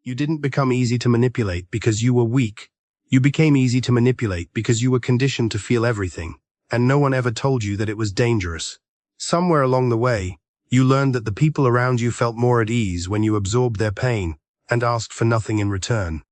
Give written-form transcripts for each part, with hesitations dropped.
You didn't become easy to manipulate because you were weak. You became easy to manipulate because you were conditioned to feel everything, and no one ever told you that it was dangerous. Somewhere along the way, you learned that the people around you felt more at ease when you absorbed their pain and asked for nothing in return.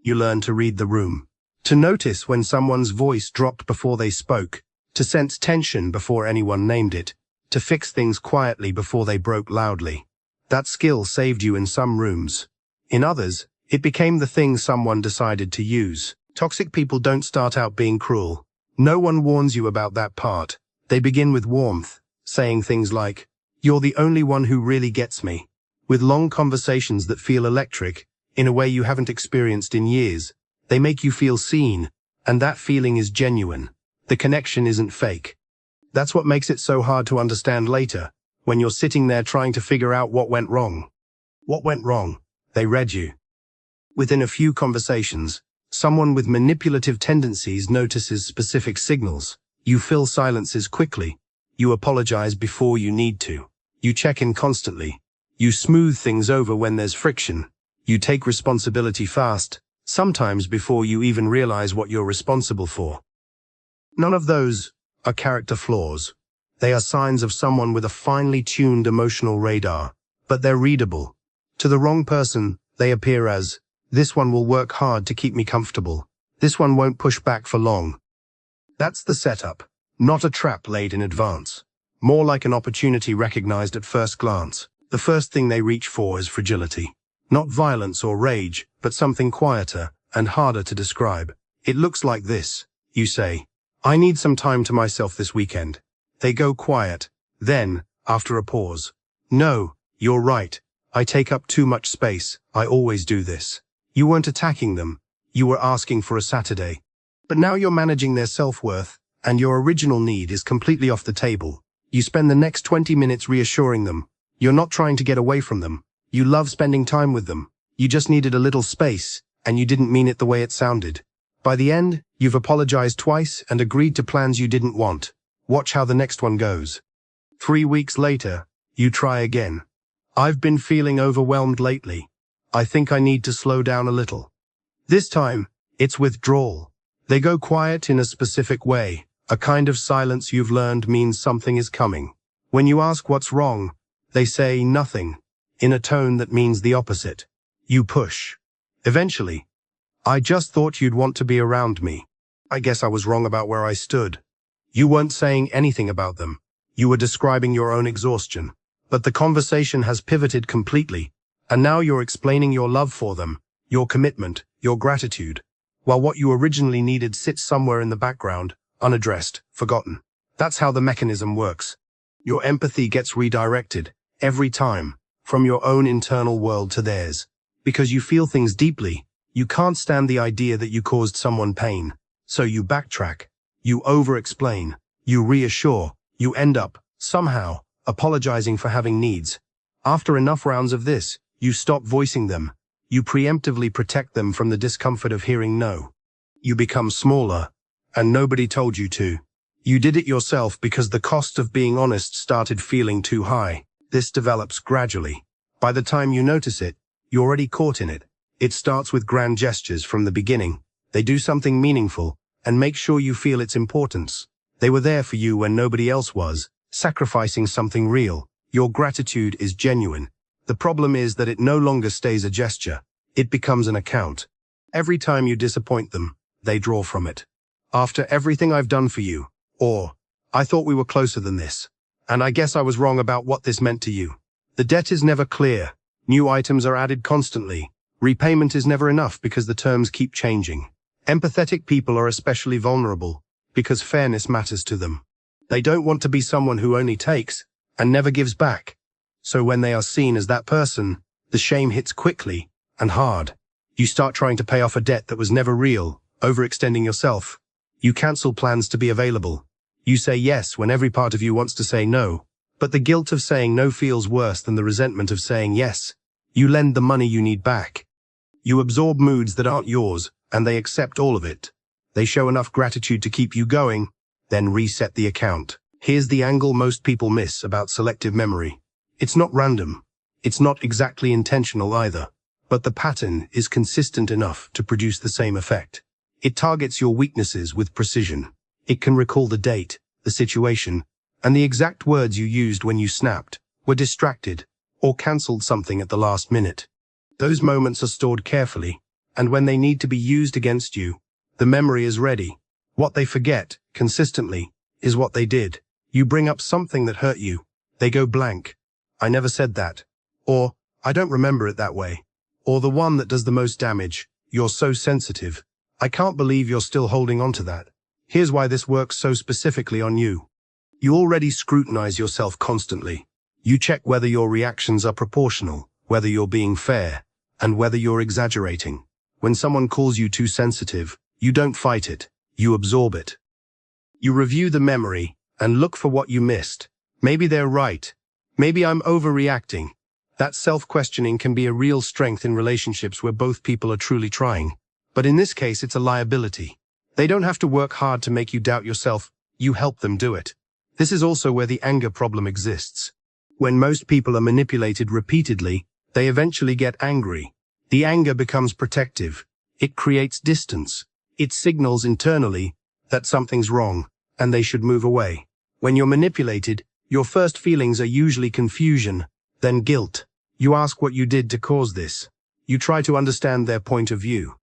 You learned to read the room, to notice when someone's voice dropped before they spoke, to sense tension before anyone named it, to fix things quietly before they broke loudly. That skill saved you in some rooms. In others, it became the thing someone decided to use. Toxic people don't start out being cruel. No one warns you about that part. They begin with warmth, saying things like, "You're the only one who really gets me," with long conversations that feel electric, in a way you haven't experienced in years. They make you feel seen, and that feeling is genuine. The connection isn't fake. That's what makes it so hard to understand later, when you're sitting there trying to figure out what went wrong. What went wrong? They read you. Within a few conversations, someone with manipulative tendencies notices specific signals. You fill silences quickly. You apologize before you need to. You check in constantly. You smooth things over when there's friction. You take responsibility fast, sometimes before you even realize what you're responsible for. None of those are character flaws. They are signs of someone with a finely tuned emotional radar, but they're readable. To the wrong person, they appear as, "This one will work hard to keep me comfortable. This one won't push back for long." That's the setup, not a trap laid in advance. More like an opportunity recognized at first glance. The first thing they reach for is fragility. Not violence or rage, but something quieter and harder to describe. It looks like this. You say, "I need some time to myself this weekend." They go quiet. Then, after a pause, "No, you're right. I take up too much space. I always do this." You weren't attacking them. You were asking for a Saturday. But now you're managing their self-worth, and your original need is completely off the table. You spend the next 20 minutes reassuring them. You're not trying to get away from them. You love spending time with them. You just needed a little space, and you didn't mean it the way it sounded. By the end, you've apologized twice and agreed to plans you didn't want. Watch how the next one goes. 3 weeks later, you try again. "I've been feeling overwhelmed lately. I think I need to slow down a little." This time, it's withdrawal. They go quiet in a specific way, a kind of silence you've learned means something is coming. When you ask what's wrong, they say nothing, in a tone that means the opposite. You push. Eventually, "I just thought you'd want to be around me. I guess I was wrong about where I stood." You weren't saying anything about them. You were describing your own exhaustion. But the conversation has pivoted completely, and now you're explaining your love for them, your commitment, your gratitude, while what you originally needed sits somewhere in the background, unaddressed, forgotten. That's how the mechanism works. Your empathy gets redirected, every time, from your own internal world to theirs. Because you feel things deeply, you can't stand the idea that you caused someone pain. So you backtrack, you over-explain, you reassure, you end up, somehow, apologizing for having needs. After enough rounds of this, you stop voicing them. You preemptively protect them from the discomfort of hearing no. You become smaller, and nobody told you to. You did it yourself because the cost of being honest started feeling too high. This develops gradually. By the time you notice it, you're already caught in it. It starts with grand gestures from the beginning. They do something meaningful, and make sure you feel its importance. They were there for you when nobody else was, sacrificing something real. Your gratitude is genuine. The problem is that it no longer stays a gesture. It becomes an account. Every time you disappoint them, they draw from it. "After everything I've done for you," or, "I thought we were closer than this, and I guess I was wrong about what this meant to you." The debt is never clear. New items are added constantly. Repayment is never enough because the terms keep changing. Empathetic people are especially vulnerable because fairness matters to them. They don't want to be someone who only takes and never gives back. So when they are seen as that person, the shame hits quickly and hard. You start trying to pay off a debt that was never real, overextending yourself. You cancel plans to be available. You say yes when every part of you wants to say no. But the guilt of saying no feels worse than the resentment of saying yes. You lend the money you need back. You absorb moods that aren't yours, and they accept all of it. They show enough gratitude to keep you going, then reset the account. Here's the angle most people miss about selective memory. It's not random. It's not exactly intentional either. but the pattern is consistent enough to produce the same effect. It targets your weaknesses with precision. It can recall the date, the situation, and the exact words you used when you snapped, were distracted, or cancelled something at the last minute. Those moments are stored carefully, and when they need to be used against you, the memory is ready. What they forget, consistently, is what they did. You bring up something that hurt you. They go blank. I never said that. Or, I don't remember it that way. Or the one that does the most damage. You're so sensitive. I can't believe you're still holding on to that. Here's why this works so specifically on you. You already scrutinize yourself constantly. You check whether your reactions are proportional, whether you're being fair, and whether you're exaggerating. When someone calls you too sensitive, you don't fight it. You absorb it. You review the memory and look for what you missed. Maybe they're right. Maybe I'm overreacting. That self-questioning can be a real strength in relationships where both people are truly trying. But in this case, it's a liability. They don't have to work hard to make you doubt yourself. You help them do it. This is also where the anger problem exists. When most people are manipulated repeatedly, they eventually get angry. The anger becomes protective. It creates distance. It signals internally that something's wrong, and they should move away. When you're manipulated, your first feelings are usually confusion, then guilt. You ask what you did to cause this. You try to understand their point of view.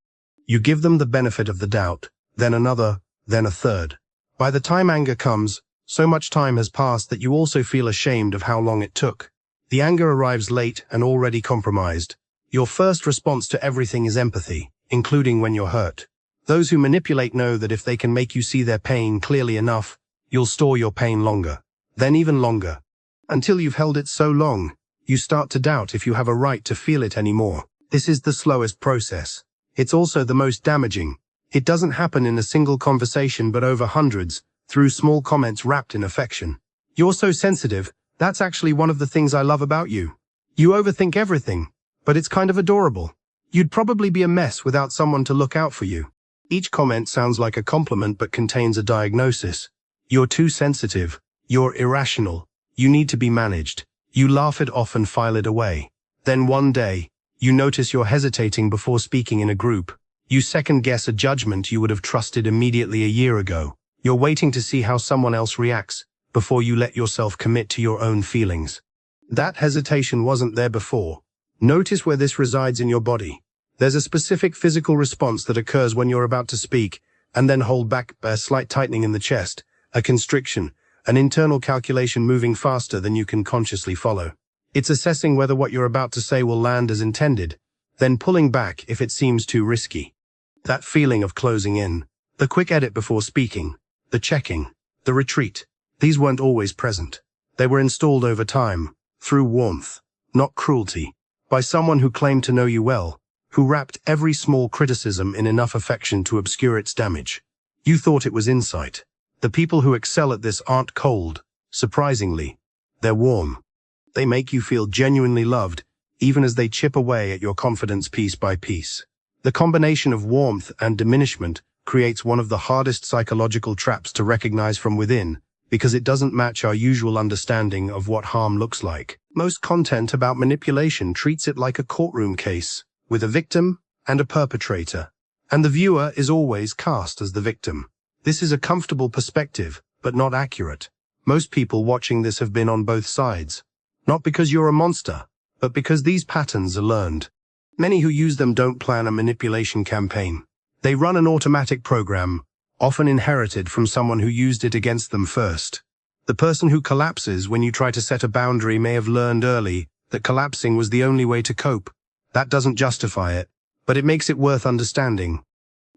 You give them the benefit of the doubt, then another, then a third. By the time anger comes, so much time has passed that you also feel ashamed of how long it took. The anger arrives late and already compromised. Your first response to everything is empathy, including when you're hurt. Those who manipulate know that if they can make you see their pain clearly enough, you'll store your pain longer, then even longer. Until you've held it so long, you start to doubt if you have a right to feel it anymore. This is the slowest process. It's also the most damaging. It doesn't happen in a single conversation but over hundreds, through small comments wrapped in affection. You're so sensitive, that's actually one of the things I love about you. You overthink everything, but it's kind of adorable. You'd probably be a mess without someone to look out for you. Each comment sounds like a compliment but contains a diagnosis. You're too sensitive. You're irrational. You need to be managed. You laugh it off and file it away. Then one day, you notice you're hesitating before speaking in a group. You second-guess a judgment you would have trusted immediately a year ago. You're waiting to see how someone else reacts before you let yourself commit to your own feelings. That hesitation wasn't there before. Notice where this resides in your body. There's a specific physical response that occurs when you're about to speak, and then hold back, a slight tightening in the chest, a constriction, an internal calculation moving faster than you can consciously follow. It's assessing whether what you're about to say will land as intended, then pulling back if it seems too risky. That feeling of closing in, the quick edit before speaking, the checking, the retreat, these weren't always present. They were installed over time, through warmth, not cruelty, by someone who claimed to know you well, who wrapped every small criticism in enough affection to obscure its damage. You thought it was insight. The people who excel at this aren't cold. Surprisingly, they're warm. They make you feel genuinely loved, even as they chip away at your confidence piece by piece. The combination of warmth and diminishment creates one of the hardest psychological traps to recognize from within, because it doesn't match our usual understanding of what harm looks like. Most content about manipulation treats it like a courtroom case, with a victim and a perpetrator, and the viewer is always cast as the victim. This is a comfortable perspective, but not accurate. Most people watching this have been on both sides. Not because you're a monster, but because these patterns are learned. Many who use them don't plan a manipulation campaign. They run an automatic program, often inherited from someone who used it against them first. The person who collapses when you try to set a boundary may have learned early that collapsing was the only way to cope. That doesn't justify it, but it makes it worth understanding.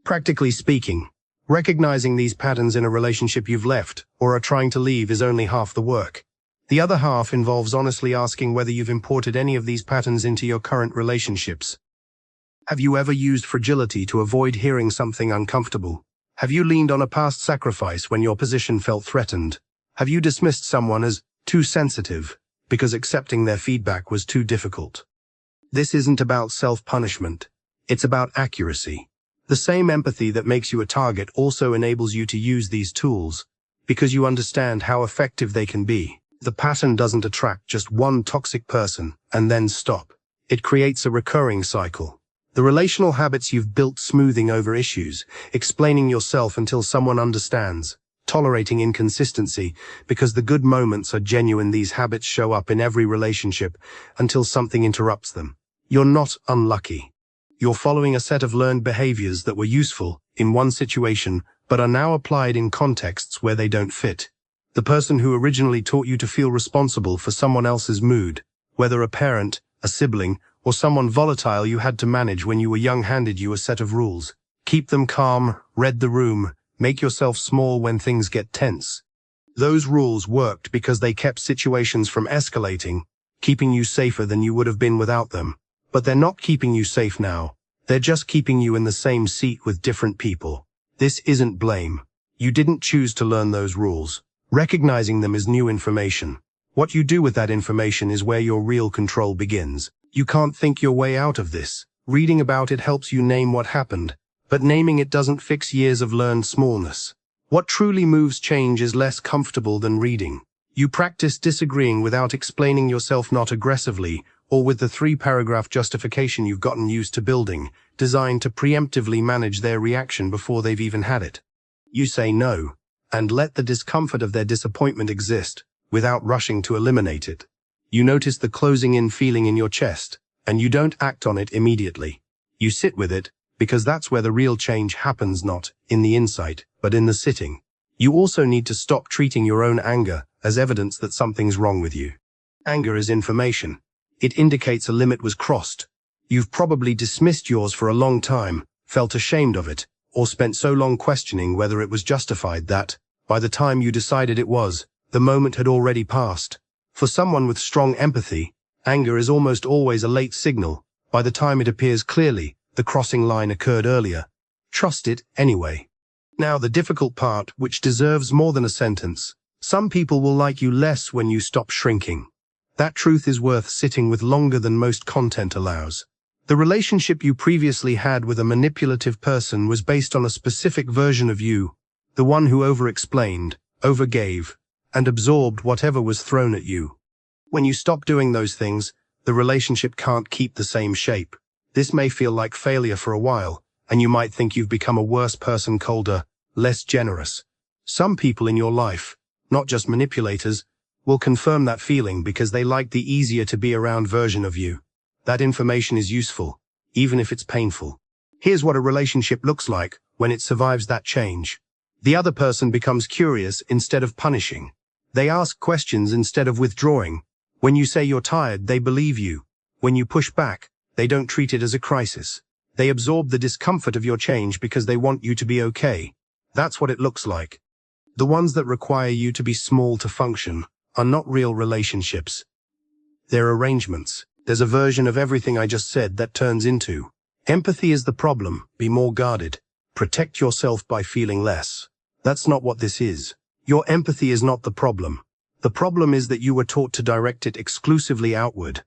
Practically speaking, recognizing these patterns in a relationship you've left or are trying to leave is only half the work. The other half involves honestly asking whether you've imported any of these patterns into your current relationships. Have you ever used fragility to avoid hearing something uncomfortable? Have you leaned on a past sacrifice when your position felt threatened? Have you dismissed someone as too sensitive because accepting their feedback was too difficult? This isn't about self-punishment. It's about accuracy. The same empathy that makes you a target also enables you to use these tools because you understand how effective they can be. The pattern doesn't attract just one toxic person and then stop. It creates a recurring cycle. The relational habits you've built smoothing over issues, explaining yourself until someone understands, tolerating inconsistency, because the good moments are genuine. These habits show up in every relationship until something interrupts them. You're not unlucky. You're following a set of learned behaviors that were useful in one situation, but are now applied in contexts where they don't fit. The person who originally taught you to feel responsible for someone else's mood, whether a parent, a sibling, or someone volatile you had to manage when you were young, handed you a set of rules. Keep them calm, read the room, make yourself small when things get tense. Those rules worked because they kept situations from escalating, keeping you safer than you would have been without them. But they're not keeping you safe now. They're just keeping you in the same seat with different people. This isn't blame. You didn't choose to learn those rules. Recognizing them is new information. What you do with that information is where your real control begins. You can't think your way out of this. Reading about it helps you name what happened, but naming it doesn't fix years of learned smallness. What truly moves change is less comfortable than reading. You practice disagreeing without explaining yourself, not aggressively, or with the 3-paragraph justification you've gotten used to building, designed to preemptively manage their reaction before they've even had it. You say no, and let the discomfort of their disappointment exist, without rushing to eliminate it. You notice the closing in feeling in your chest, and you don't act on it immediately. You sit with it, because that's where the real change happens, not in the insight, but in the sitting. You also need to stop treating your own anger as evidence that something's wrong with you. Anger is information. It indicates a limit was crossed. You've probably dismissed yours for a long time, felt ashamed of it, or spent so long questioning whether it was justified that, by the time you decided it was, the moment had already passed. For someone with strong empathy, anger is almost always a late signal. By the time it appears clearly, the crossing line occurred earlier. Trust it anyway. Now the difficult part, which deserves more than a sentence. Some people will like you less when you stop shrinking. That truth is worth sitting with longer than most content allows. The relationship you previously had with a manipulative person was based on a specific version of you, the one who over-explained, overgave, and absorbed whatever was thrown at you. When you stop doing those things, the relationship can't keep the same shape. This may feel like failure for a while, and you might think you've become a worse person, colder, less generous. Some people in your life, not just manipulators, will confirm that feeling because they like the easier to be around version of you. That information is useful, even if it's painful. Here's what a relationship looks like when it survives that change. The other person becomes curious instead of punishing. They ask questions instead of withdrawing. When you say you're tired, they believe you. When you push back, they don't treat it as a crisis. They absorb the discomfort of your change because they want you to be okay. That's what it looks like. The ones that require you to be small to function are not real relationships. They're arrangements. There's a version of everything I just said that turns into. Empathy is the problem. Be more guarded. Protect yourself by feeling less. That's not what this is. Your empathy is not the problem. The problem is that you were taught to direct it exclusively outward.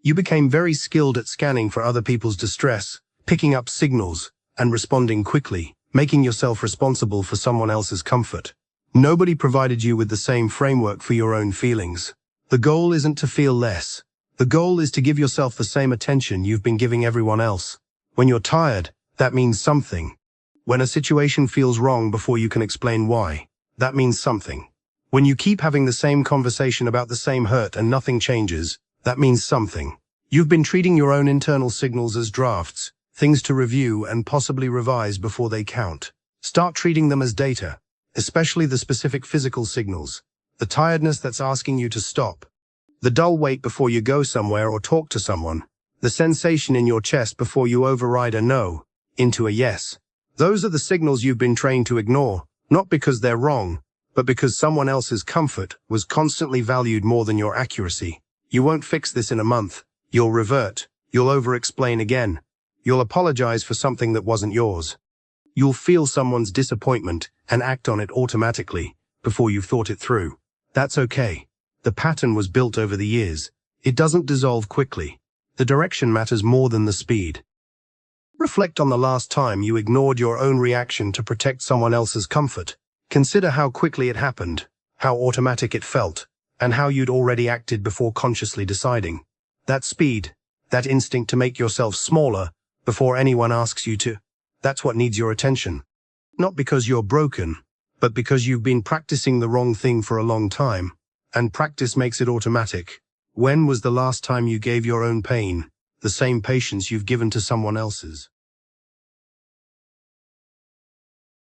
You became very skilled at scanning for other people's distress, picking up signals, and responding quickly, making yourself responsible for someone else's comfort. Nobody provided you with the same framework for your own feelings. The goal isn't to feel less. The goal is to give yourself the same attention you've been giving everyone else. When you're tired, that means something. When a situation feels wrong before you can explain why, that means something. When you keep having the same conversation about the same hurt and nothing changes, that means something. You've been treating your own internal signals as drafts, things to review and possibly revise before they count. Start treating them as data, especially the specific physical signals, the tiredness that's asking you to stop, the dull wait before you go somewhere or talk to someone, the sensation in your chest before you override a no into a yes. Those are the signals you've been trained to ignore, not because they're wrong, but because someone else's comfort was constantly valued more than your accuracy. You won't fix this in a month. You'll revert. You'll over-explain again. You'll apologize for something that wasn't yours. You'll feel someone's disappointment and act on it automatically before you've thought it through. That's okay. The pattern was built over the years. It doesn't dissolve quickly. The direction matters more than the speed. Reflect on the last time you ignored your own reaction to protect someone else's comfort. Consider how quickly it happened, how automatic it felt, and how you'd already acted before consciously deciding. That speed, That instinct to make yourself smaller before anyone asks you to. That's what needs your attention. Not because you're broken, but because you've been practicing the wrong thing for a long time, and practice makes it automatic. When was the last time you gave your own pain the same patience you've given to someone else's?